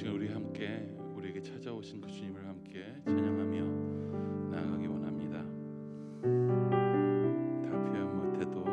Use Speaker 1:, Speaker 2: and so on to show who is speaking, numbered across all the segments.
Speaker 1: 시간 우리 함께 우리에게 찾아오신 그 주님을 함께 찬양하며 나아가기 원합니다. 다 표현 못해도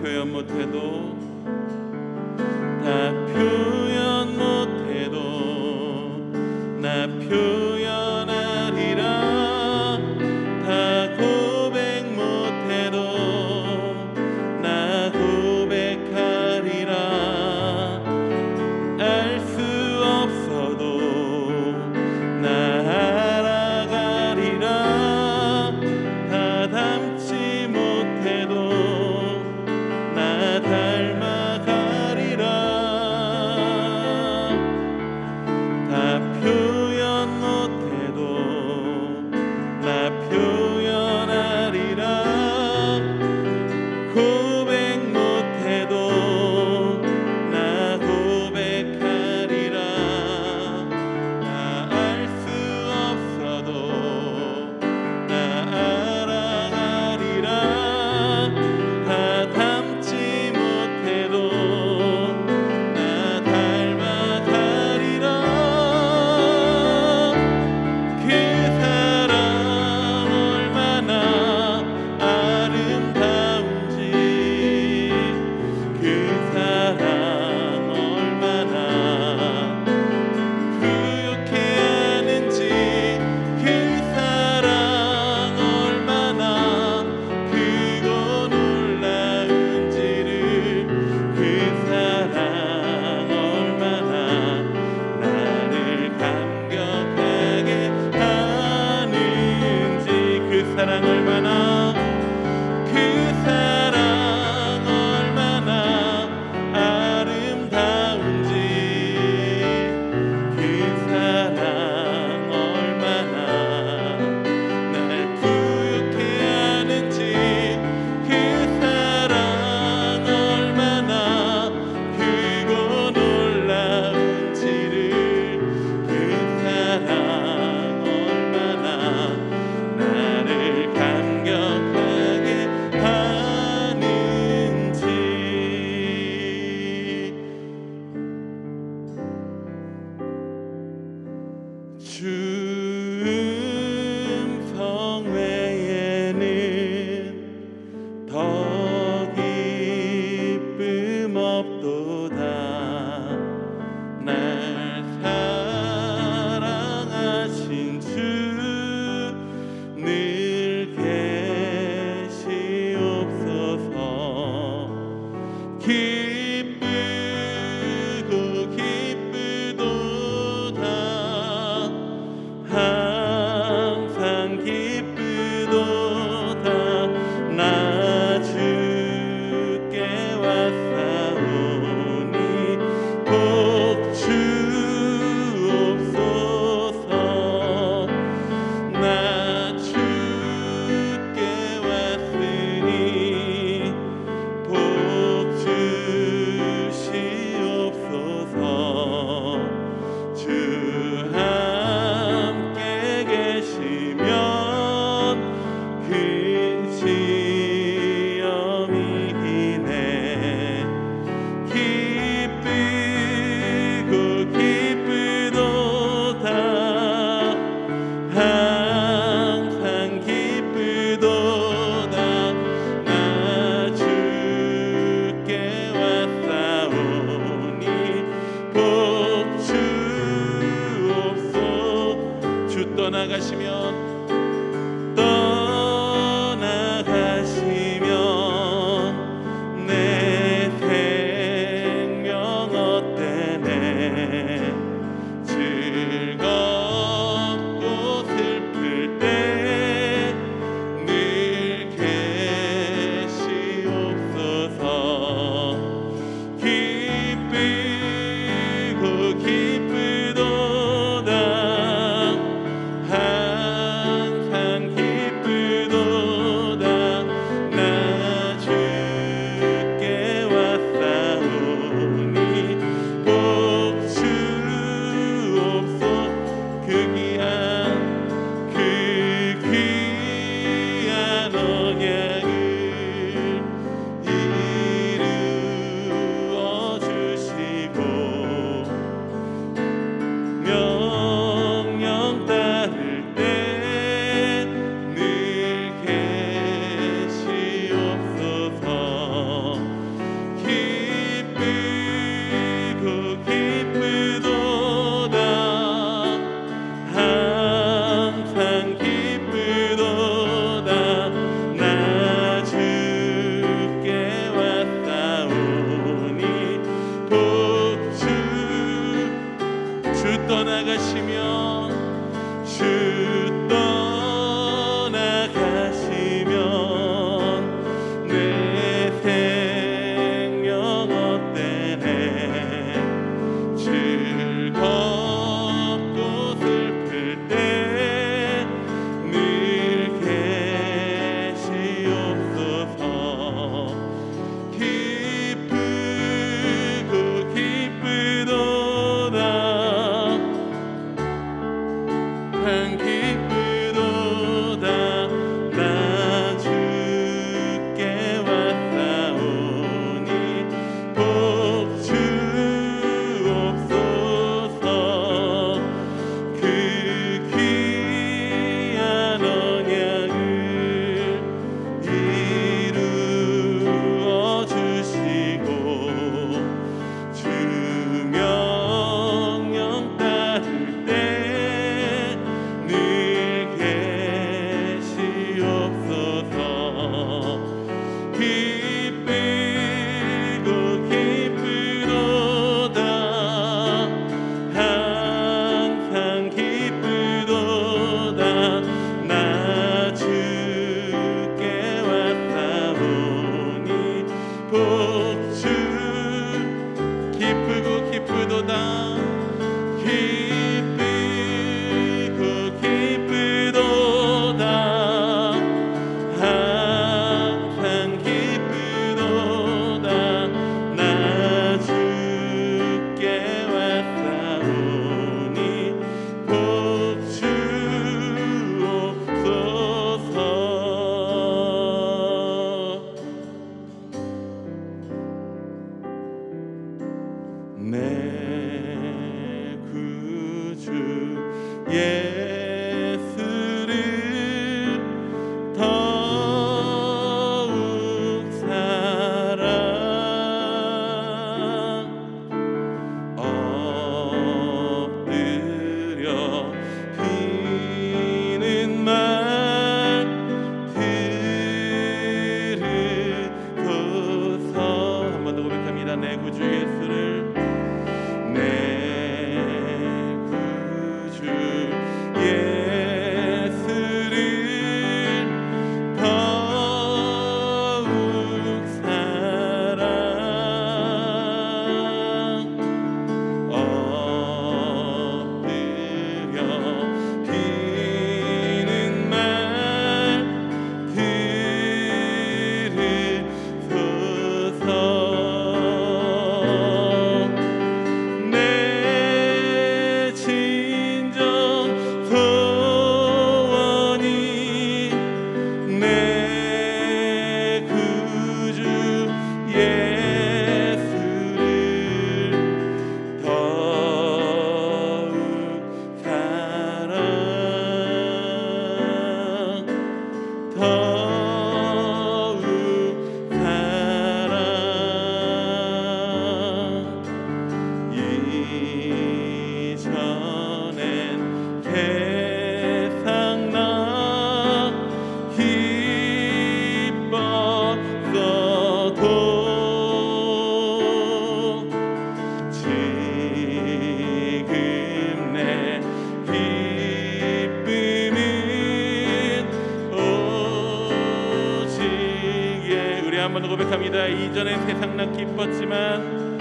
Speaker 1: 표현 못해도 다 표현 못해도 나 표현하리라 다 고백 못해도 나 고백하리라 알 수 없어도 나 알아가리라 다 담지 못해도 닮아가리라 다 표현 못해도 나 표현하리라 고백 못해도 나 고백하리라 나 알 수 없어도 나 알아가리라 다 담지 주음성 외에는 더 기쁨 없도다 날 사랑하신 주 늘 계시옵소서 기쁘고 기쁘도다 떠나가시면 내 생명 헛되네. 즐겁고 슬플 때 늘 계시옵소서. 기쁘고 기쁘도다 항상 기쁘도다 나 주께 왔사오니 복 주옵소. 그 귀한 언약을 이루어 주시고 명령 따를 때 늘 계시옵소서. 기쁘고 기쁘도다 항상 기쁘도다 나 주께 왔사오니 복 주 떠나가시면 내 생명 헛되네. 즐겁고 슬플 때 늘 계시옵소서. 기쁘고 기쁘도다 한 기쁘도다 나 주께 왔사오니 복 주옵소서. 그 귀한 언약을 이루어 주시고 주 명령 따를 때 늘 기도하면서 고백합니다. 이전엔 세상 난 기뻤지만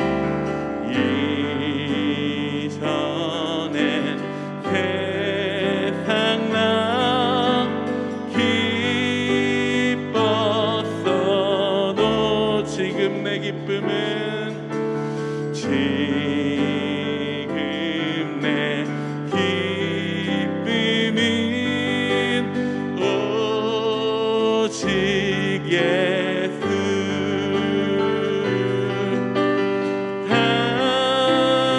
Speaker 1: 이전엔 세상 난 기뻤어도 지금 내 기쁨은 지금 내 기쁨은 오직 예수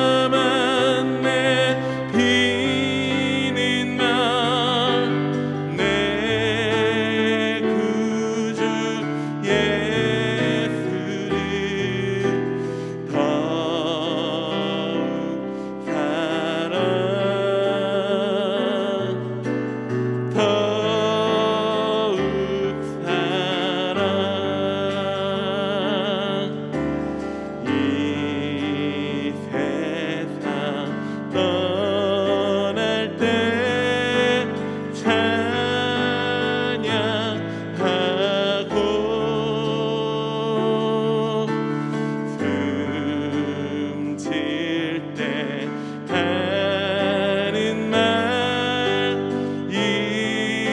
Speaker 1: 다만 내 비는 날 내 구주 예수를 더욱 사랑 더욱 사랑 이 세상 떠날 때 찬양하고 숨질 때 하는 말 이것일세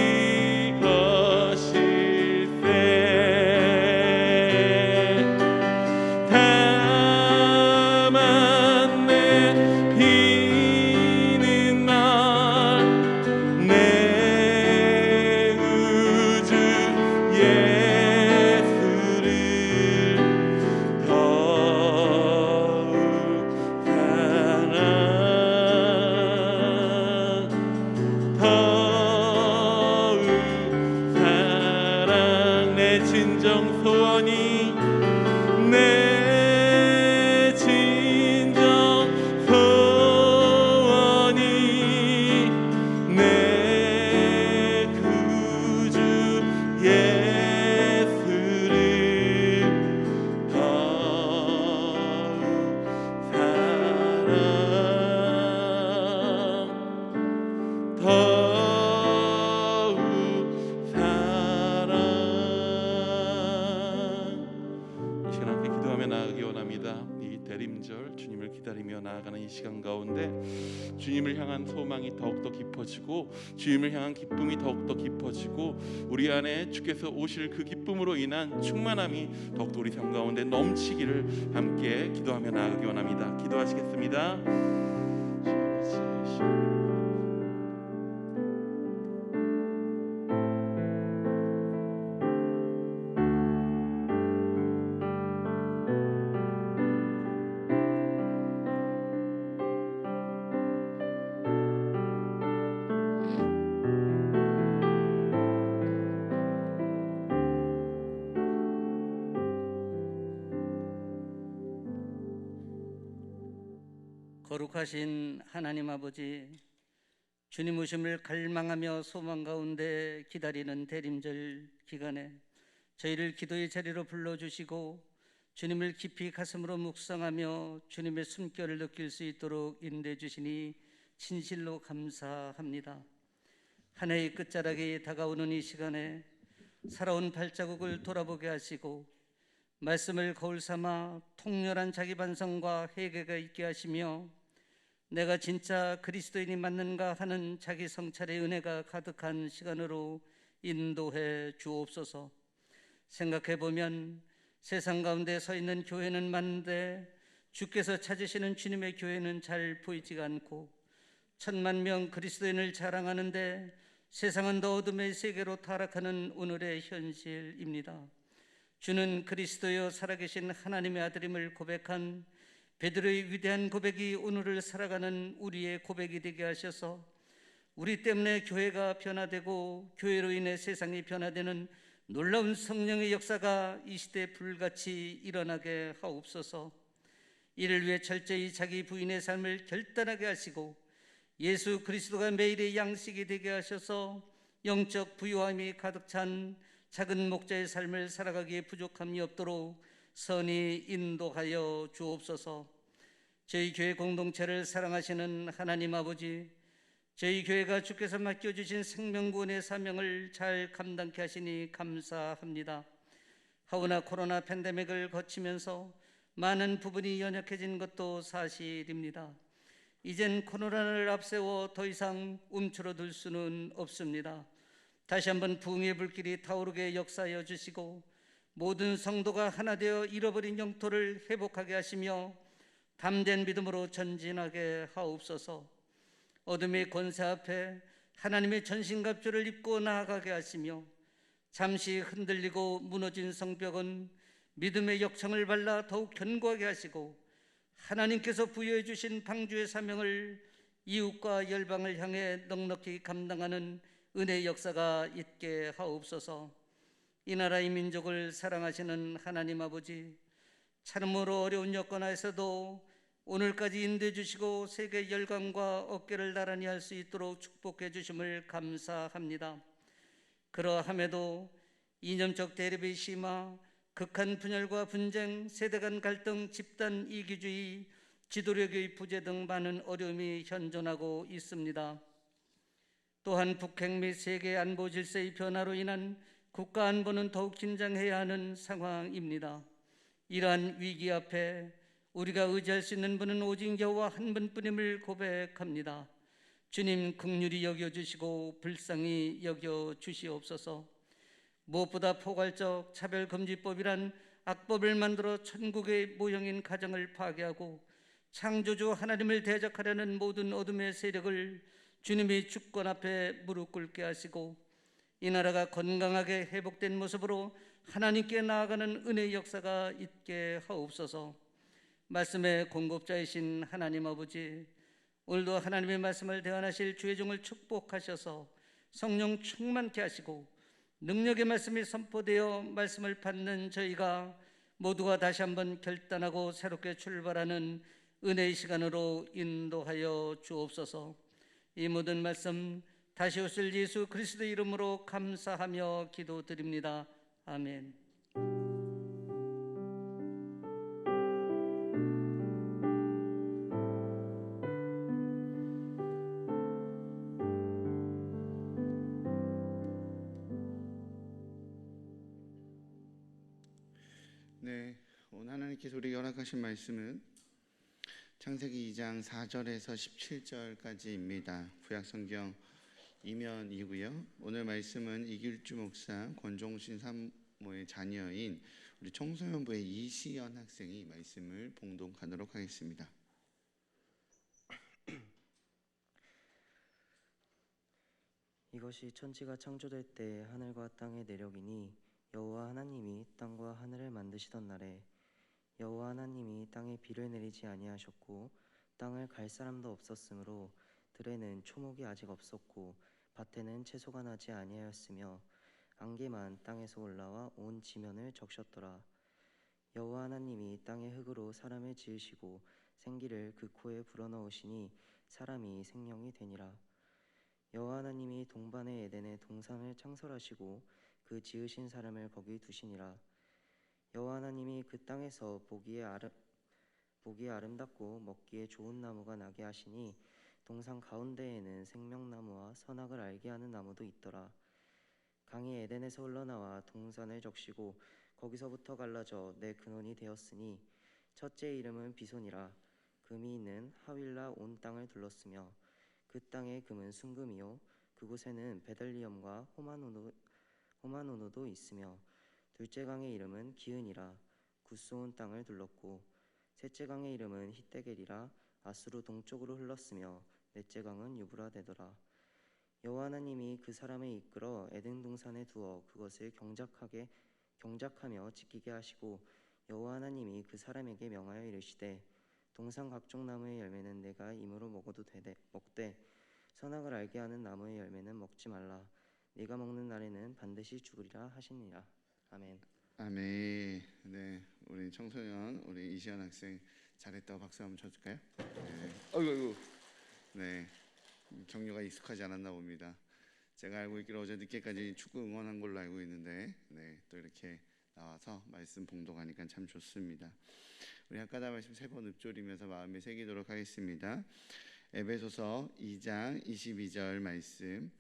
Speaker 1: 다만 내 비는 날 내 구주 예수를 더욱 사랑 더욱 사랑 내 진정 소원이 내 진정 소원이 내 구주 예수를 더욱 사랑 더욱 사랑 이 시간 함께 기도하며 나아가기 원합니다. 이 대림절 주님을 기다리며 나아가는 이 시간 가운데 주님을 향한 소망이 더욱더 깊어지고 주님을 향한 기쁨이 더욱더 깊어지고 우리 안에 주께서 오실 그 기쁨으로 인한 충만함이 더욱더 우리 삶 가운데 넘치기를 함께 기도하며 나아가기 원합니다. 기도하시겠습니다.
Speaker 2: 거룩하신 하나님 아버지, 주님 오심을 갈망하며 소망 가운데 기다리는 대림절 기간에 저희를 기도의 자리로 불러주시고 주님을 깊이 가슴으로 묵상하며 주님의 숨결을 느낄 수 있도록 인도해 주시니 진실로 감사합니다. 한 해의 끝자락이 다가오는 이 시간에 살아온 발자국을 돌아보게 하시고 말씀을 거울 삼아 통렬한 자기 반성과 회개가 있게 하시며 내가 진짜 그리스도인이 맞는가 하는 자기 성찰의 은혜가 가득한 시간으로 인도해 주옵소서. 생각해보면 세상 가운데 서 있는 교회는 많은데 주께서 찾으시는 주님의 교회는 잘 보이지가 않고 10,000,000명 그리스도인을 자랑하는데 세상은 더 어둠의 세계로 타락하는 오늘의 현실입니다. 주는 그리스도여 살아계신 하나님의 아들임을 고백한 베드로의 위대한 고백이 오늘을 살아가는 우리의 고백이 되게 하셔서 우리 때문에 교회가 변화되고 교회로 인해 세상이 변화되는 놀라운 성령의 역사가 이 시대에 불같이 일어나게 하옵소서. 이를 위해 철저히 자기 부인의 삶을 결단하게 하시고 예수 그리스도가 매일의 양식이 되게 하셔서 영적 부유함이 가득 찬 작은 목자의 삶을 살아가기에 부족함이 없도록 선히 인도하여 주옵소서. 저희 교회 공동체를 사랑하시는 하나님 아버지, 저희 교회가 주께서 맡겨주신 생명구원의 사명을 잘 감당케 하시니 감사합니다. 하오나 코로나 팬데믹을 거치면서 많은 부분이 연약해진 것도 사실입니다. 이젠 코로나를 앞세워 더 이상 움츠러들 수는 없습니다. 다시 한번 부흥의 불길이 타오르게 역사하여 주시고 모든 성도가 하나 되어 잃어버린 영토를 회복하게 하시며 담된 믿음으로 전진하게 하옵소서. 어둠의 권세 앞에 하나님의 전신갑주를 입고 나아가게 하시며 잠시 흔들리고 무너진 성벽은 믿음의 역청을 발라 더욱 견고하게 하시고 하나님께서 부여해 주신 방주의 사명을 이웃과 열방을 향해 넉넉히 감당하는 은혜의 역사가 있게 하옵소서. 이 나라의 민족을 사랑하시는 하나님 아버지, 참으로 어려운 여건 하에서도 오늘까지 인도해 주시고 세계 열강과 어깨를 나란히 할 수 있도록 축복해 주심을 감사합니다. 그러함에도 이념적 대립이 심화, 극한 분열과 분쟁, 세대 간 갈등, 집단 이기주의, 지도력의 부재 등 많은 어려움이 현존하고 있습니다. 또한 북핵 및 세계 안보 질서의 변화로 인한 국가 안보는 더욱 긴장해야 하는 상황입니다. 이러한 위기 앞에 우리가 의지할 수 있는 분은 오직 여호와 한 분뿐임을 고백합니다. 주님 긍휼히 여겨주시고 불쌍히 여겨주시옵소서. 무엇보다 포괄적 차별금지법이란 악법을 만들어 천국의 모형인 가정을 파괴하고 창조주 하나님을 대적하려는 모든 어둠의 세력을 주님의 주권 앞에 무릎 꿇게 하시고 이 나라가 건강하게 회복된 모습으로 하나님께 나아가는 은혜의 역사가 있게 하옵소서. 말씀의 공급자이신 하나님 아버지, 오늘도 하나님의 말씀을 대언하실 주의 종을 축복하셔서 성령 충만케 하시고 능력의 말씀이 선포되어 말씀을 받는 저희가 모두가 다시 한번 결단하고 새롭게 출발하는 은혜의 시간으로 인도하여 주옵소서. 이 모든 말씀 다시 오실 예수 그리스도의 이름으로 감사하며 기도드립니다. 아멘.
Speaker 3: 네, 오늘 하나님께서 우리에게 허락하신 말씀은 창세기 2장 4절에서 17절까지입니다. 구약성경 이면이고요. 오늘 말씀은 이길주 목사, 권종신 사모의 자녀인 우리 청소년부의 이시연 학생이 말씀을 봉독하도록 하겠습니다.
Speaker 4: 이것이 천지가 창조될 때 하늘과 땅의 내력이니 여호와 하나님이 땅과 하늘을 만드시던 날에 여호와 하나님이 땅에 비를 내리지 아니하셨고 땅을 갈 사람도 없었으므로 들에는 초목이 아직 없었고 밭에는 채소가 나지 아니하였으며 안개만 땅에서 올라와 온 지면을 적셨더라. 여호와 하나님이 땅의 흙으로 사람을 지으시고 생기를 그 코에 불어넣으시니 사람이 생명이 되니라. 여호와 하나님이 동반의 에덴의 동산을 창설하시고 그 지으신 사람을 거기 두시니라. 여호와 하나님이 그 땅에서 보기에 아름답고 먹기에 좋은 나무가 나게 하시니 동산 가운데에는 생명나무와 선악을 알게 하는 나무도 있더라. 강이 에덴에서 흘러나와 동산을 적시고 거기서부터 갈라져 내 근원이 되었으니 첫째 이름은 비손이라. 금이 있는 하윌라 온 땅을 둘렀으며 그 땅의 금은 순금이요 그곳에는 베들리엄과 호마노노도 있으며 둘째 강의 이름은 기은이라. 구스온 땅을 둘렀고 셋째 강의 이름은 히데겔이라. 아수르 동쪽으로 흘렀으며 넷째 강은 유브라데더라. 여호와 하나님이 그 사람을 이끌어 에덴 동산에 두어 그것을 경작하며 지키게 하시고 여호와 하나님이 그 사람에게 명하여 이르시되 동산 각종 나무의 열매는 내가 임으로 먹어도 먹되 선악을 알게 하는 나무의 열매는 먹지 말라. 네가 먹는 날에는 반드시 죽으리라 하시니라. 아멘.
Speaker 3: 아멘. 네, 우리 청소년 우리 이시연 학생 잘했다고 박수 한번 쳐줄까요? 네. 아이고. 네, 격려가 익숙하지 않았나 봅니다. 제가 알고 있기로 어제 늦게까지 축구 응원한 걸로 알고 있는데, 네, 또 이렇게 나와서 말씀 봉독하니까 참 좋습니다. 우리 아까다 말씀 3번 읊조리면서 마음에 새기도록 하겠습니다. 에베소서 2장 22절 말씀,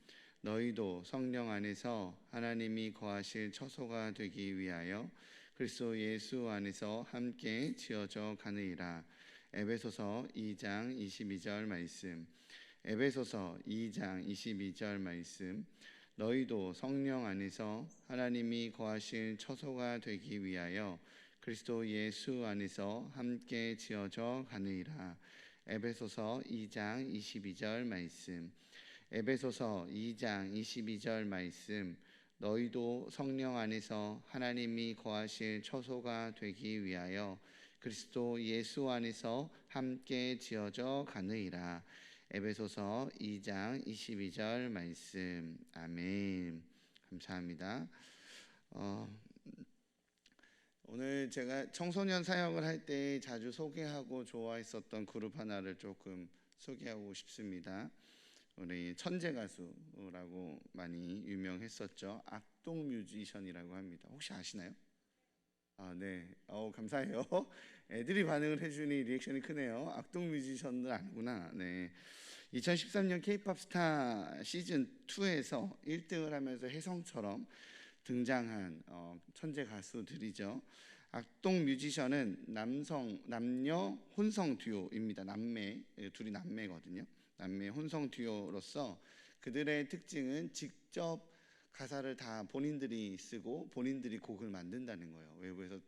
Speaker 3: 너희도 성령 안에서 하나님이 거하실 처소가 되기 위하여 그리스도 예수 안에서 함께 지어져 가느니라. 에베소서 2장 22절 말씀. 에베소서 2장 22절 말씀. 너희도 성령 안에서 하나님이 거하실 처소가 되기 위하여 그리스도 예수 안에서 함께 지어져 가느니라. 에베소서 2장 22절 말씀. 에베소서 2장 22절 말씀. 너희도 성령 안에서 하나님이 거하실 처소가 되기 위하여 그리스도 예수 안에서 함께 지어져 가느니라. 에베소서 2장 22절 말씀. 아멘. 감사합니다. 오늘 제가 청소년 사역을 할 때 자주 소개하고 좋아했었던 그룹 하나를 조금 소개하고 싶습니다. 우리 천재 가수라고 많이 유명했었죠. 악동 뮤지션이라고 합니다. 혹시 아시나요? 네. 감사해요. 애들이 반응을 해주니 리액션이 크네요. 악동 뮤지션들 아는구나. 네. 2013년 K-팝 스타 시즌 2에서 1등을 하면서 혜성처럼 등장한 천재 가수들이죠. 악동 뮤지션은 남녀 혼성 듀오입니다. 둘이 남매거든요. 남매 혼성 듀오로서 그들의 특징은 직접 가사를 다 본인들이 쓰고 본인들이 곡을 만든다는 거예요. 외부에서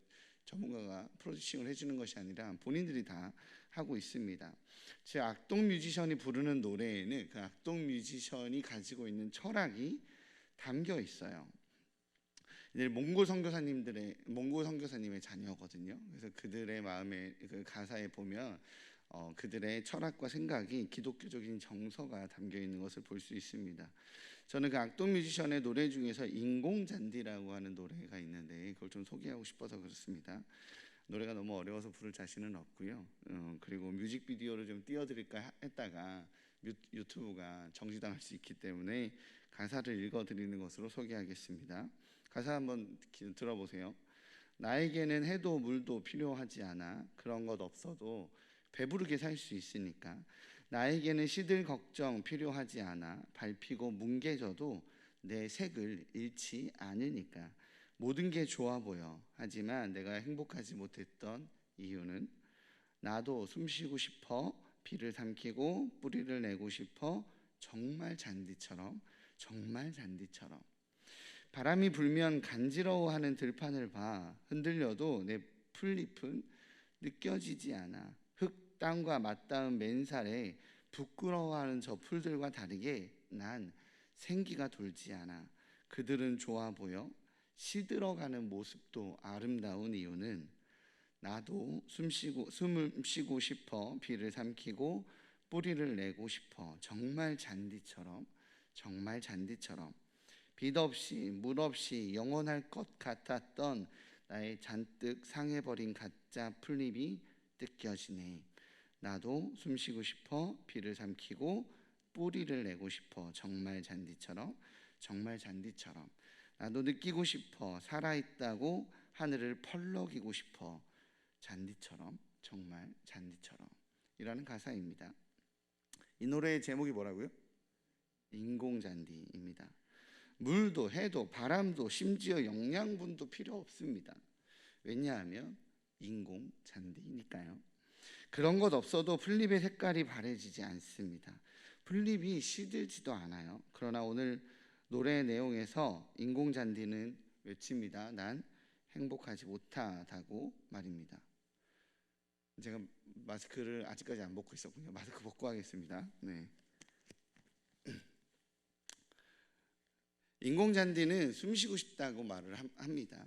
Speaker 3: 전문가가 프로듀싱을 해주는 것이 아니라 본인들이 다 하고 있습니다. 즉 악동 뮤지션이 부르는 노래에는 그 악동 뮤지션이 가지고 있는 철학이 담겨 있어요. 몽고 선교사님의 자녀거든요. 그래서 그들의 마음에 그 가사에 보면 그들의 철학과 생각이 기독교적인 정서가 담겨 있는 것을 볼 수 있습니다. 저는 그 악동 뮤지션의 노래 중에서 인공잔디라고 하는 노래가 있는데 그걸 좀 소개하고 싶어서 그렇습니다. 노래가 너무 어려워서 부를 자신은 없고요. 그리고 뮤직비디오를 좀 띄워드릴까 했다가 유튜브가 정지당할 수 있기 때문에 가사를 읽어드리는 것으로 소개하겠습니다. 가사 한번 들어보세요. 나에게는 해도 물도 필요하지 않아. 그런 것 없어도 배부르게 살 수 있으니까. 나에게는 시들 걱정 필요하지 않아. 밟히고 뭉개져도 내 색을 잃지 않으니까. 모든 게 좋아 보여. 하지만 내가 행복하지 못했던 이유는 나도 숨쉬고 싶어. 비를 삼키고 뿌리를 내고 싶어. 정말 잔디처럼. 바람이 불면 간지러워하는 들판을 봐. 흔들려도 내 풀잎은 느껴지지 않아. 흙 땅과 맞닿은 맨살에 부끄러워하는 저 풀들과 다르게 난 생기가 돌지 않아. 그들은 좋아 보여. 시들어가는 모습도 아름다운 이유는 나도 숨을 쉬고 싶어. 비를 삼키고 뿌리를 내고 싶어. 정말 잔디처럼. 빛 없이 물 없이 영원할 것 같았던 나의 잔뜩 상해버린 가짜 풀잎이 뜯겨지네. 나도 숨쉬고 싶어. 비를 삼키고 뿌리를 내고 싶어. 정말 잔디처럼. 나도 느끼고 싶어. 살아있다고 하늘을 펄럭이고 싶어. 잔디처럼. 정말 잔디처럼. 이라는 가사입니다. 이 노래의 제목이 뭐라고요? 인공잔디입니다. 물도 해도 바람도 심지어 영양분도 필요 없습니다. 왜냐하면 인공잔디니까요. 그런 것 없어도 풀잎의 색깔이 바래지지 않습니다. 풀잎이 시들지도 않아요. 그러나 오늘 노래의 내용에서 인공잔디는 외칩니다. 난 행복하지 못하다고 말입니다. 제가 마스크를 아직까지 안 벗고 있었군요. 마스크 벗고 하겠습니다. 네. 인공잔디는 숨쉬고 싶다고 말을 합니다.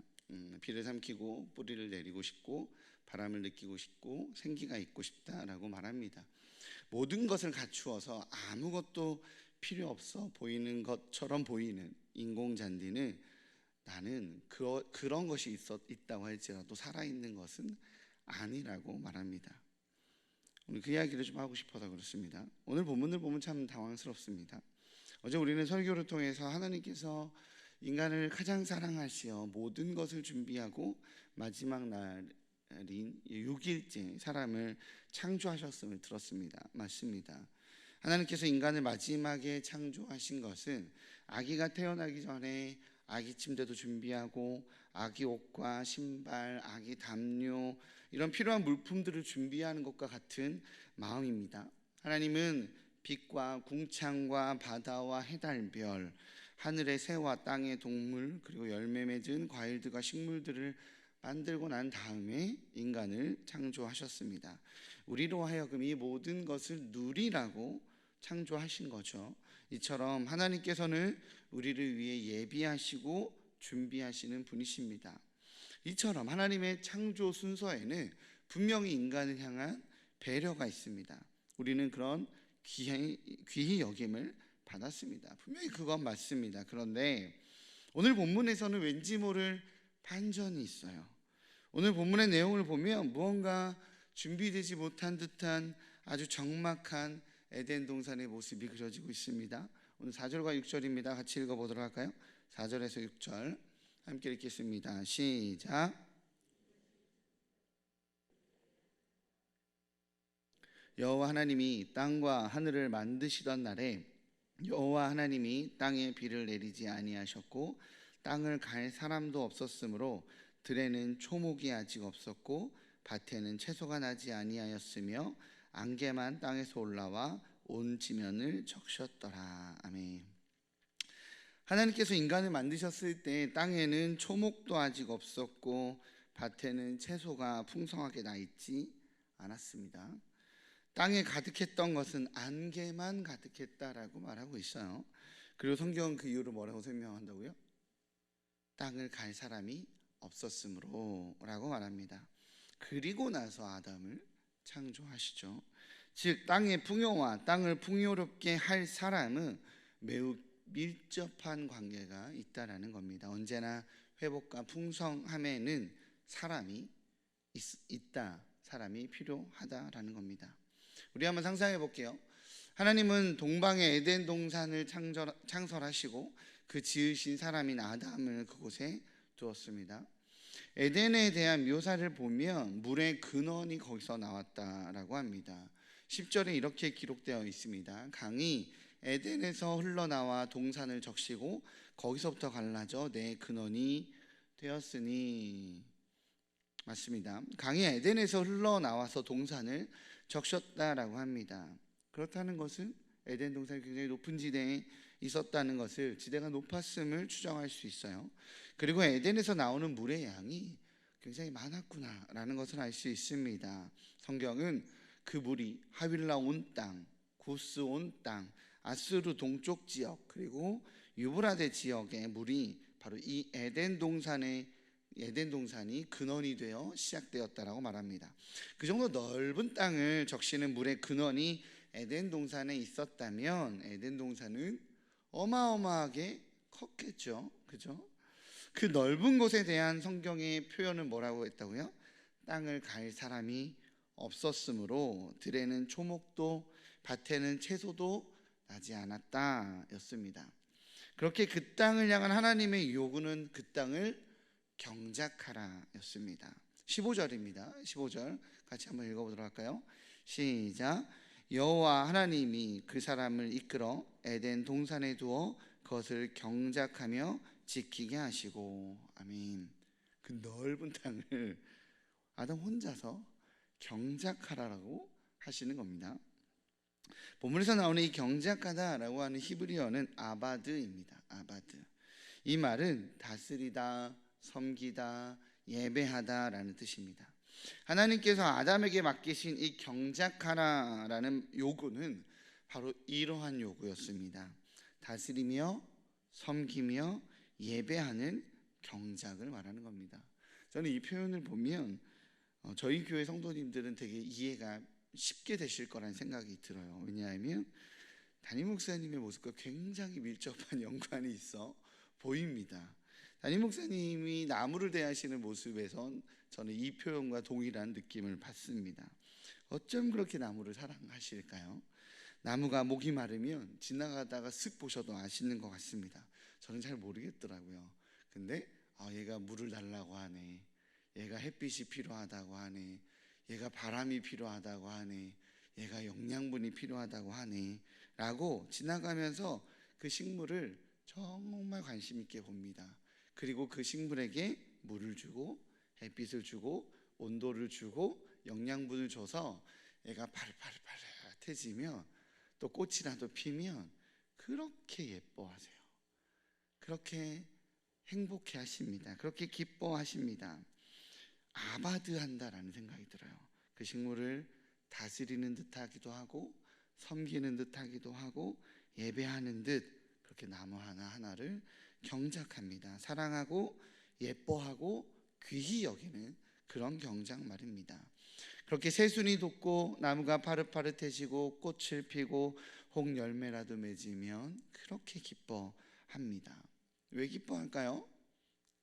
Speaker 3: 비를 삼키고 뿌리를 내리고 싶고 바람을 느끼고 싶고 생기가 있고 싶다라고 말합니다. 모든 것을 갖추어서 아무것도 필요 없어 보이는 것처럼 보이는 인공잔디는 나는 그런 것이 있다고 할지라도 살아있는 것은 아니라고 말합니다. 오늘 그 이야기를 좀 하고 싶어서 그렇습니다. 오늘 본문을 보면 참 당황스럽습니다. 어제 우리는 설교를 통해서 하나님께서 인간을 가장 사랑하시어 모든 것을 준비하고 마지막 날인 6일째 사람을 창조하셨음을 들었습니다. 맞습니다. 하나님께서 인간을 마지막에 창조하신 것은 아기가 태어나기 전에 아기 침대도 준비하고 아기 옷과 신발, 아기 담요 이런 필요한 물품들을 준비하는 것과 같은 마음입니다. 하나님은 빛과 궁창과 바다와 해달별, 하늘의 새와 땅의 동물, 그리고 열매 맺은 과일들과 식물들을 만들고 난 다음에 인간을 창조하셨습니다. 우리로 하여금 이 모든 것을 누리라고 창조하신 거죠. 이처럼 하나님께서는 우리를 위해 예비하시고 준비하시는 분이십니다. 이처럼 하나님의 창조 순서에는 분명히 인간을 향한 배려가 있습니다. 우리는 그런 귀히 여김을 받았습니다. 분명히 그건 맞습니다. 그런데 오늘 본문에서는 왠지 모를 반전이 있어요. 오늘 본문의 내용을 보면 무언가 준비되지 못한 듯한 아주 적막한 에덴 동산의 모습이 그려지고 있습니다. 오늘 4절과 6절입니다. 같이 읽어보도록 할까요? 4절에서 6절 함께 읽겠습니다. 시작. 여호와 하나님이 땅과 하늘을 만드시던 날에 여호와 하나님이 땅에 비를 내리지 아니하셨고 땅을 갈 사람도 없었으므로 들에는 초목이 아직 없었고 밭에는 채소가 나지 아니하였으며 안개만 땅에서 올라와 온 지면을 적셨더라. 아멘. 하나님께서 인간을 만드셨을 때 땅에는 초목도 아직 없었고 밭에는 채소가 풍성하게 나 있지 않았습니다. 땅에 가득했던 것은 안개만 가득했다라고 말하고 있어요. 그리고 성경은 그 이유를 뭐라고 설명한다고요? 땅을 갈 사람이 없었으므로 라고 말합니다. 그리고 나서 아담을 창조하시죠. 즉 땅의 풍요와 땅을 풍요롭게 할 사람은 매우 밀접한 관계가 있다라는 겁니다. 언제나 회복과 풍성함에는 사람이 있다, 사람이 필요하다라는 겁니다. 우리 한번 상상해 볼게요. 하나님은 동방의 에덴 동산을 창설하시고 그 지으신 사람인 아담을 그곳에 두었습니다. 에덴에 대한 묘사를 보면 물의 근원이 거기서 나왔다라고 합니다. 10절에 이렇게 기록되어 있습니다. 강이 에덴에서 흘러나와 동산을 적시고 거기서부터 갈라져 내 근원이 되었으니. 맞습니다. 강이 에덴에서 흘러나와서 동산을 적셨다라고 합니다. 그렇다는 것은 에덴 동산이 굉장히 높은 지대에 있었다는 것을, 지대가 높았음을 추정할 수 있어요. 그리고 에덴에서 나오는 물의 양이 굉장히 많았구나라는 것을 알 수 있습니다. 성경은 그 물이 하윌라 온 땅, 구스 온 땅, 아수르 동쪽 지역, 그리고 유브라데 지역의 물이 바로 이 에덴 동산이 근원이 되어 시작되었다라고 말합니다. 그 정도 넓은 땅을 적시는 물의 근원이 에덴 동산에 있었다면 에덴 동산은 어마어마하게 컸겠죠. 그죠? 그 넓은 곳에 대한 성경의 표현은 뭐라고 했다고요? 땅을 갈 사람이 없었으므로 들에는 초목도 밭에는 채소도 나지 않았다 였습니다. 그렇게 그 땅을 향한 하나님의 요구는 그 땅을 경작하라 였습니다. 15절입니다. 15절 같이 한번 읽어보도록 할까요? 시작. 여호와 하나님이 그 사람을 이끌어 에덴 동산에 두어 그것을 경작하며 지키게 하시고. 아멘. 그 넓은 땅을 아담 혼자서 경작하라라고 하시는 겁니다. 본문에서 나오는 이 경작하다라고 하는 히브리어는 아바드입니다. 아바드. 이 말은 다스리다, 섬기다, 예배하다라는 뜻입니다. 하나님께서 아담에게 맡기신 이 경작하라라는 요구는 바로 이러한 요구였습니다. 다스리며 섬기며 예배하는 경작을 말하는 겁니다. 저는 이 표현을 보면 저희 교회 성도님들은 되게 이해가 쉽게 되실 거라는 생각이 들어요. 왜냐하면 담임 목사님의 모습과 굉장히 밀접한 연관이 있어 보입니다. 담임 목사님이 나무를 대하시는 모습에선 저는 이 표현과 동일한 느낌을 받습니다. 어쩜 그렇게 나무를 사랑하실까요? 나무가 목이 마르면 지나가다가 쓱 보셔도 아시는 것 같습니다. 저는 잘 모르겠더라고요. 근데 얘가 물을 달라고 하네, 얘가 햇빛이 필요하다고 하네, 얘가 바람이 필요하다고 하네, 얘가 영양분이 필요하다고 하네 라고 지나가면서 그 식물을 정말 관심 있게 봅니다. 그리고 그 식물에게 물을 주고 햇빛을 주고 온도를 주고 영양분을 줘서 얘가 파릇파릇해지면 또 꽃이라도 피면 그렇게 예뻐하세요. 그렇게 행복해 하십니다. 그렇게 기뻐하십니다. 아바드 한다라는 생각이 들어요. 그 식물을 다스리는 듯 하기도 하고 섬기는 듯 하기도 하고 예배하는 듯 그렇게 나무 하나하나를 경작합니다. 사랑하고 예뻐하고 귀히 여기는 그런 경작 말입니다. 그렇게 새순이 돋고 나무가 파릇파릇해지고 꽃을 피고 혹 열매라도 맺으면 그렇게 기뻐합니다. 왜 기뻐할까요?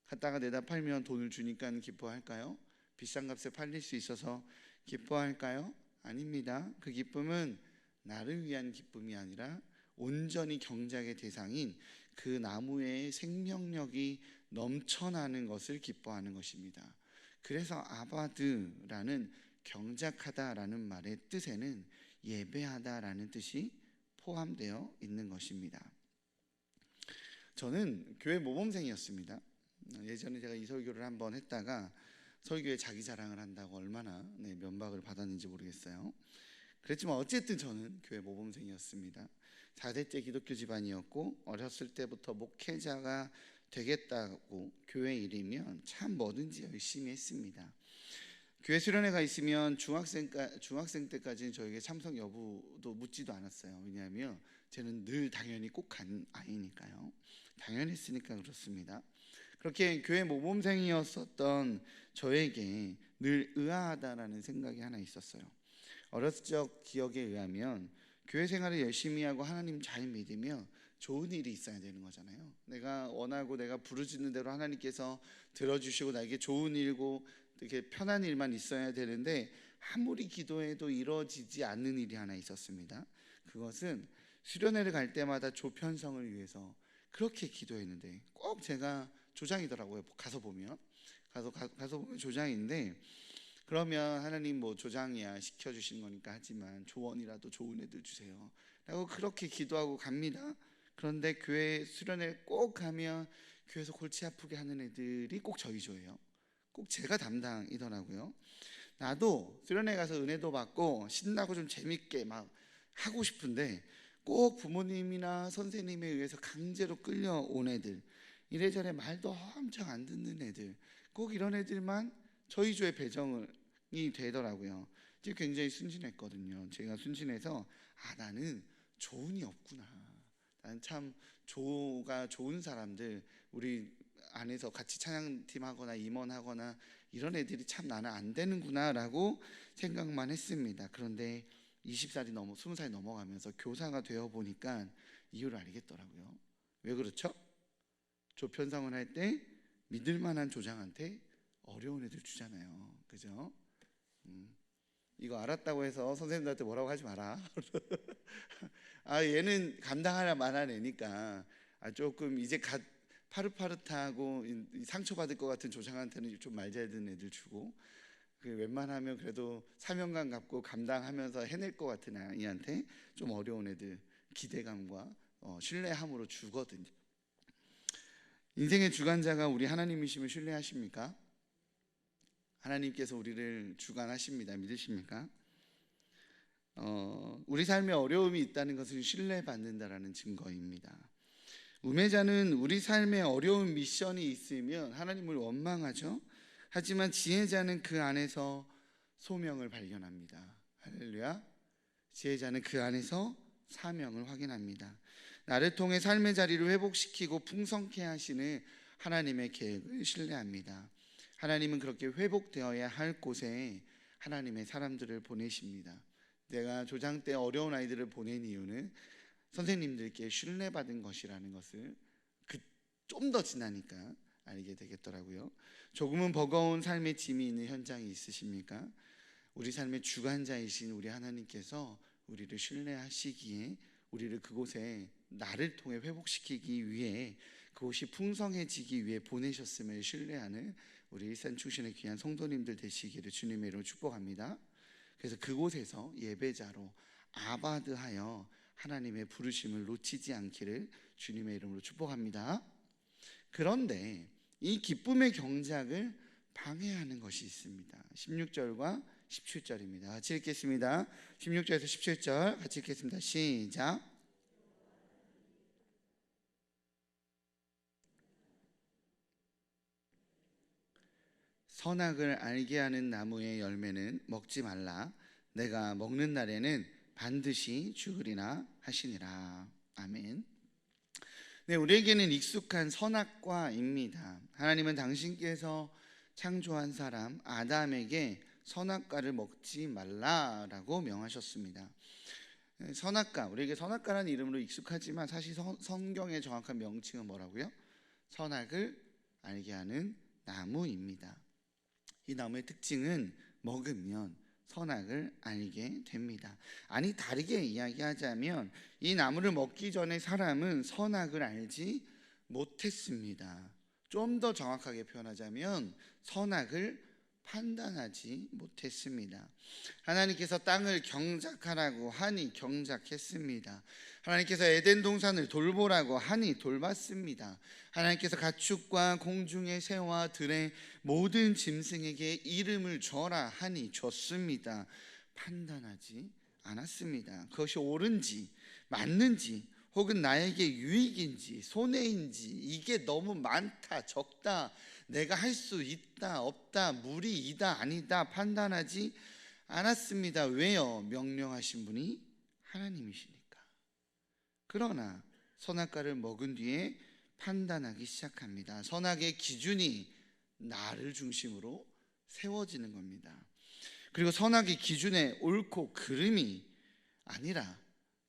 Speaker 3: 갖다가 내다 팔면 돈을 주니까 기뻐할까요? 비싼 값에 팔릴 수 있어서 기뻐할까요? 아닙니다. 그 기쁨은 나를 위한 기쁨이 아니라 온전히 경작의 대상인 그 나무의 생명력이 넘쳐나는 것을 기뻐하는 것입니다. 그래서 아바드라는 경작하다라는 말의 뜻에는 예배하다라는 뜻이 포함되어 있는 것입니다. 저는 교회 모범생이었습니다. 예전에 제가 이 설교를 한번 했다가 설교에 자기 자랑을 한다고 얼마나 면박을 받았는지 모르겠어요. 그랬지만 어쨌든 저는 교회 모범생이었습니다. 4대째 기독교 집안이었고 어렸을 때부터 목회자가 되겠다고 교회 일이면 참 뭐든지 열심히 했습니다. 교회 수련회 가 있으면 중학생 때까지는 저에게 참석 여부도 묻지도 않았어요. 왜냐하면 저는 늘 당연히 꼭 간 아이니까요. 당연했으니까 그렇습니다. 그렇게 교회 모범생이었었던 저에게 늘 의아하다라는 생각이 하나 있었어요. 어렸을 적 기억에 의하면 교회 생활을 열심히 하고 하나님 잘 믿으면 좋은 일이 있어야 되는 거잖아요. 내가 원하고 내가 부르짖는 대로 하나님께서 들어주시고 나에게 좋은 일고 이렇게 편한 일만 있어야 되는데 아무리 기도해도 이루어지지 않는 일이 하나 있었습니다. 그것은 수련회를 갈 때마다 조편성을 위해서 그렇게 기도했는데 꼭 제가 조장이더라고요. 가서 보면 조장인데 그러면 하나님 뭐 조장이야 시켜주신 거니까 하지만 조언이라도 좋은 애들 주세요 라고 그렇게 기도하고 갑니다. 그런데 교회 수련회 꼭 가면 교회에서 골치 아프게 하는 애들이 꼭 저희 조예요. 꼭 제가 담당이더라고요. 나도 수련회 가서 은혜도 받고 신나고 좀 재밌게 막 하고 싶은데 꼭 부모님이나 선생님에 의해서 강제로 끌려온 애들, 이래저래 말도 엄청 안 듣는 애들, 꼭 이런 애들만 저희 조에 배정이 되더라고요. 제가 굉장히 순진했거든요. 제가 순진해서 나는 조운이 없구나. 나는 참 조가 좋은 사람들, 우리 안에서 같이 찬양팀 하거나 임원하거나 이런 애들이 참 나는 안 되는구나 라고 생각만 했습니다. 그런데 20살이 넘어가면서 교사가 되어 보니까 이유를 알겠더라고요. 왜 그렇죠? 조편성을 할 때 믿을 만한 조장한테 어려운 애들 주잖아요. 그죠? 이거 알았다고 해서 선생님들한테 뭐라고 하지 마라. 얘는 감당할 만한 애니까 조금 이제 파릇파릇하고 상처받을 것 같은 조장한테는 좀 말 잘 듣는 애들 주고, 웬만하면 그래도 사명감 갖고 감당하면서 해낼 것 같은 아이한테 좀 어려운 애들 기대감과 신뢰함으로 주거든요. 인생의 주관자가 우리 하나님이심을 신뢰하십니까? 하나님께서 우리를 주관하십니다. 믿으십니까? 우리 삶에 어려움이 있다는 것을 신뢰받는다라는 증거입니다. 우매자는 우리 삶에 어려운 미션이 있으면 하나님을 원망하죠. 하지만 지혜자는 그 안에서 소명을 발견합니다. 할렐루야. 지혜자는 그 안에서 사명을 확인합니다. 나를 통해 삶의 자리를 회복시키고 풍성케 하시는 하나님의 계획을 신뢰합니다. 하나님은 그렇게 회복되어야 할 곳에 하나님의 사람들을 보내십니다. 내가 조장 때 어려운 아이들을 보낸 이유는 선생님들께 신뢰받은 것이라는 것을 좀 더 지나니까 알게 되겠더라고요. 조금은 버거운 삶의 짐이 있는 현장이 있으십니까? 우리 삶의 주관자이신 우리 하나님께서 우리를 신뢰하시기에 우리를 그곳에 나를 통해 회복시키기 위해, 그곳이 풍성해지기 위해 보내셨음을 신뢰하는 우리 일산 충신의 귀한 성도님들 되시기를 주님의 이름으로 축복합니다. 그래서 그곳에서 예배자로 아바드하여 하나님의 부르심을 놓치지 않기를 주님의 이름으로 축복합니다. 그런데 이 기쁨의 경작을 방해하는 것이 있습니다. 16절과 17절입니다. 같이 읽겠습니다. 16절에서 17절 같이 읽겠습니다. 시작. 선악을 알게 하는 나무의 열매는 먹지 말라. 내가 먹는 날에는 반드시 죽으리라 하시니라. 아멘. 네, 우리에게는 익숙한 선악과입니다. 하나님은 당신께서 창조한 사람 아담에게 선악과를 먹지 말라라고 명하셨습니다. 선악과, 우리에게 선악과라는 이름으로 익숙하지만 사실 성경의 정확한 명칭은 뭐라고요? 선악을 알게 하는 나무입니다. 이 나무의 특징은 먹으면 선악을 알게 됩니다. 아니, 다르게 이야기하자면 이 나무를 먹기 전에 사람은 선악을 알지 못했습니다. 좀 더 정확하게 표현하자면 선악을 판단하지 못했습니다. 하나님께서 땅을 경작하라고 하니 경작했습니다. 하나님께서 에덴 동산을 돌보라고 하니 돌봤습니다. 하나님께서 가축과 공중의 새와 들의 모든 짐승에게 이름을 줘라 하니 줬습니다. 판단하지 않았습니다. 그것이 옳은지 맞는지 혹은 나에게 유익인지 손해인지, 이게 너무 많다 적다, 내가 할 수 있다 없다, 무리이다 아니다 판단하지 않았습니다. 왜요? 명령하신 분이 하나님이시니까. 그러나 선악과를 먹은 뒤에 판단하기 시작합니다. 선악의 기준이 나를 중심으로 세워지는 겁니다. 그리고 선악의 기준에 옳고 그름이 아니라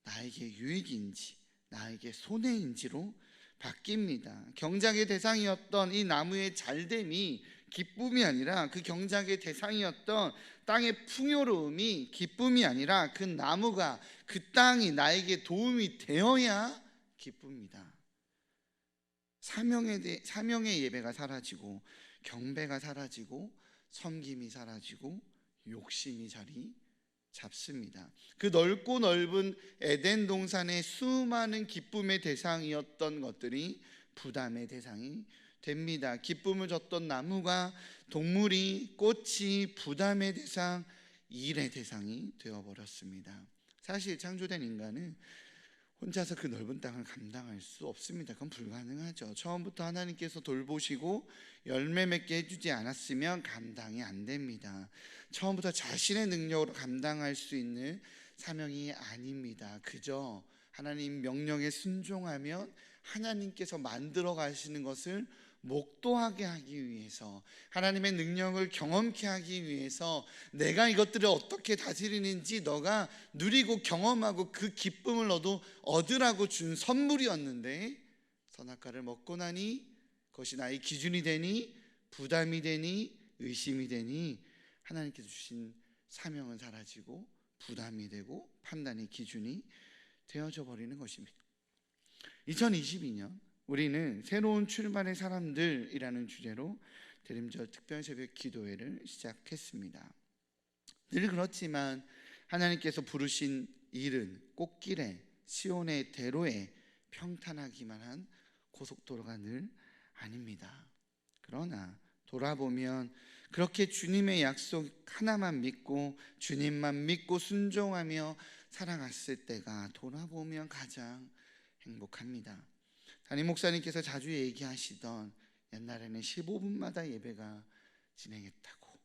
Speaker 3: 나에게 유익인지 나에게 손해인지로 바뀝니다. 경작의 대상이었던 이 나무의 잘됨이 기쁨이 아니라, 그 경작의 대상이었던 땅의 풍요로움이 기쁨이 아니라, 그 나무가, 그 땅이 나에게 도움이 되어야 기쁩니다. 사명의 예배가 사라지고, 경배가 사라지고, 섬김이 사라지고, 욕심이 자리 잡습니다. 그 넓고 넓은 에덴 동산의 수많은 기쁨의 대상이었던 것들이 부담의 대상이 됩니다. 기쁨을 줬던 나무가, 동물이, 꽃이 부담의 대상, 일의 대상이 되어버렸습니다. 사실 창조된 인간은 혼자서 그 넓은 땅을 감당할 수 없습니다. 그건 불가능하죠. 처음부터 하나님께서 돌보시고 열매 맺게 해주지 않았으면 감당이 안 됩니다. 처음부터 자신의 능력으로 감당할 수 있는 사명이 아닙니다. 그저 하나님 명령에 순종하면 하나님께서 만들어 가시는 것을 목도하게 하기 위해서, 하나님의 능력을 경험케 하기 위해서 내가 이것들을 어떻게 다스리는지 너가 누리고 경험하고 그 기쁨을 너도 얻으라고 준 선물이었는데, 선악과를 먹고 나니 그것이 나의 기준이 되니, 부담이 되니, 의심이 되니, 하나님께서 주신 사명은 사라지고 부담이 되고 판단의 기준이 되어져 버리는 것입니다. 2022년 우리는 새로운 출발의 사람들이라는 주제로 대림절 특별 새벽 기도회를 시작했습니다. 늘 그렇지만 하나님께서 부르신 일은 꽃길에, 시온의 대로에 평탄하기만 한 고속도로가 늘 아닙니다. 그러나 돌아보면 그렇게 주님의 약속 하나만 믿고 주님만 믿고 순종하며 살아갔을 때가 돌아보면 가장 행복합니다. 담임 목사님께서 자주 얘기하시던, 옛날에는 15분마다 예배가 진행했다고,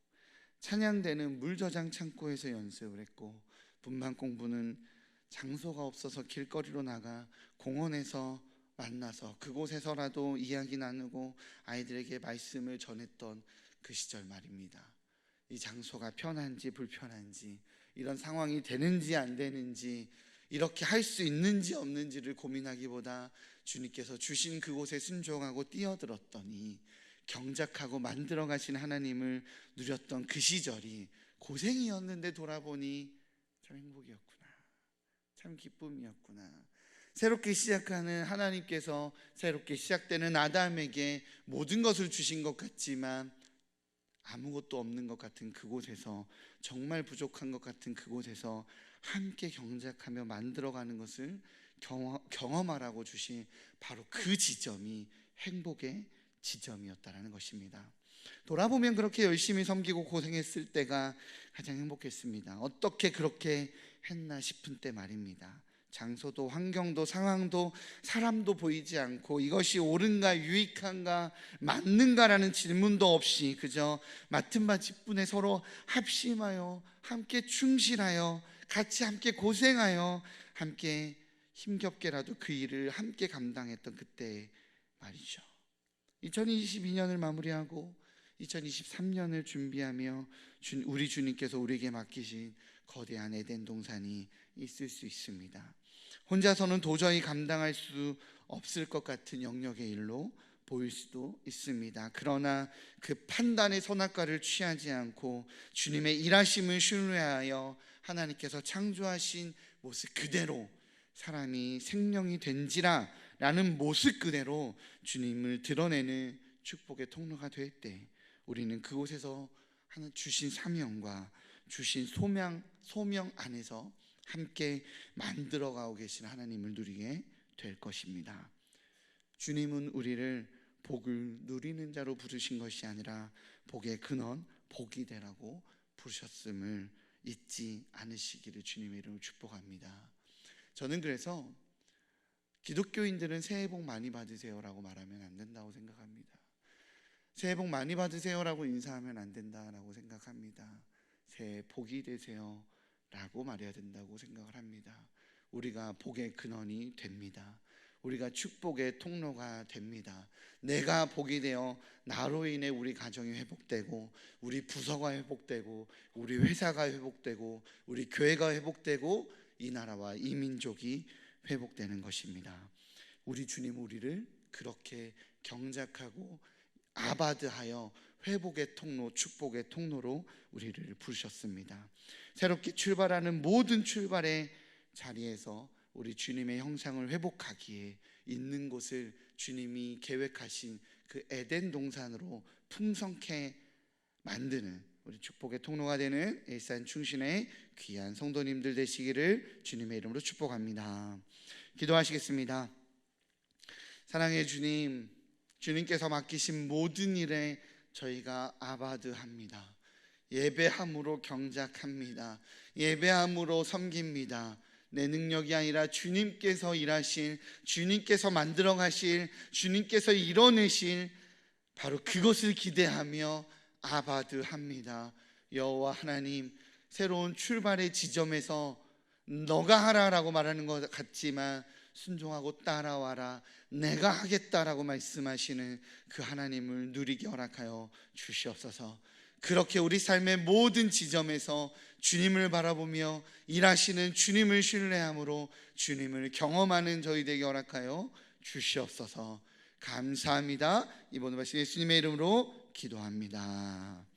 Speaker 3: 찬양대는 물저장 창고에서 연습을 했고, 분만 공부는 장소가 없어서 길거리로 나가 공원에서 만나서 그곳에서라도 이야기 나누고 아이들에게 말씀을 전했던 그 시절 말입니다. 이 장소가 편한지 불편한지, 이런 상황이 되는지 안 되는지, 이렇게 할 수 있는지 없는지를 고민하기보다 주님께서 주신 그곳에 순종하고 뛰어들었더니 경작하고 만들어 가신 하나님을 누렸던 그 시절이 고생이었는데 돌아보니 참 행복이었구나, 참 기쁨이었구나. 새롭게 시작하는 하나님께서 새롭게 시작되는 아담에게 모든 것을 주신 것 같지만 아무것도 없는 것 같은 그곳에서, 정말 부족한 것 같은 그곳에서 함께 경작하며 만들어가는 것을 경험하라고 주신 바로 그 지점이 행복의 지점이었다라는 것입니다. 돌아보면 그렇게 열심히 섬기고 고생했을 때가 가장 행복했습니다. 어떻게 그렇게 했나 싶은 때 말입니다. 장소도 환경도 상황도 사람도 보이지 않고 이것이 옳은가 유익한가 맞는가라는 질문도 없이 그저 맡은 바 직분에 서로 합심하여 함께 충실하여 같이 함께 고생하여 함께 힘겹게라도 그 일을 함께 감당했던 그때 말이죠. 2022년을 마무리하고 2023년을 준비하며 우리 주님께서 우리에게 맡기신 거대한 에덴 동산이 있을 수 있습니다. 혼자서는 도저히 감당할 수 없을 것 같은 영역의 일로 보일 수도 있습니다. 그러나 그 판단의 선악과를 취하지 않고 주님의 일하심을 신뢰하여 하나님께서 창조하신 모습 그대로 사람이 생명이 된지라 라는 모습 그대로 주님을 드러내는 축복의 통로가 될 때 우리는 그곳에서 하나 주신 사명과 주신 소명 안에서 함께 만들어가고 계신 하나님을 누리게 될 것입니다. 주님은 우리를 복을 누리는 자로 부르신 것이 아니라 복의 근원, 복이 되라고 부르셨음을 잊지 않으시기를 주님의 이름으로 축복합니다. 저는 그래서 기독교인들은 새해 복 많이 받으세요라고 말하면 안 된다고 생각합니다. 새해 복 많이 받으세요라고 인사하면 안 된다라고 생각합니다. 새해 복이 되세요 라고 말해야 된다고 생각을 합니다. 우리가 복의 근원이 됩니다. 우리가 축복의 통로가 됩니다. 내가 복이 되어 나로 인해 우리 가정이 회복되고 우리 부서가 회복되고 우리 회사가 회복되고 우리 교회가 회복되고 이 나라와 이 민족이 회복되는 것입니다. 우리 주님 우리를 그렇게 경작하고 아바드하여 회복의 통로, 축복의 통로로 우리를 부르셨습니다. 새롭게 출발하는 모든 출발의 자리에서 우리 주님의 형상을 회복하기에 있는 곳을 주님이 계획하신 그 에덴 동산으로 풍성케 만드는 우리 축복의 통로가 되는 일산 충신의 귀한 성도님들 되시기를 주님의 이름으로 축복합니다. 기도하시겠습니다. 사랑의 주님, 주님께서 맡기신 모든 일에 저희가 아바드합니다. 예배함으로 경작합니다. 예배함으로 섬깁니다. 내 능력이 아니라 주님께서 일하실, 주님께서 만들어 가실, 주님께서 이뤄내실 바로 그것을 기대하며 아바드합니다. 여호와 하나님, 새로운 출발의 지점에서 너가 하라라고 말하는 것 같지만 순종하고 따라와라, 내가 하겠다라고 말씀하시는 그 하나님을 누리게 허락하여 주시옵소서. 그렇게 우리 삶의 모든 지점에서 주님을 바라보며 일하시는 주님을 신뢰함으로 주님을 경험하는 저희 되게 허락하여 주시옵소서. 감사합니다. 이번 말씀 예수님의 이름으로 기도합니다.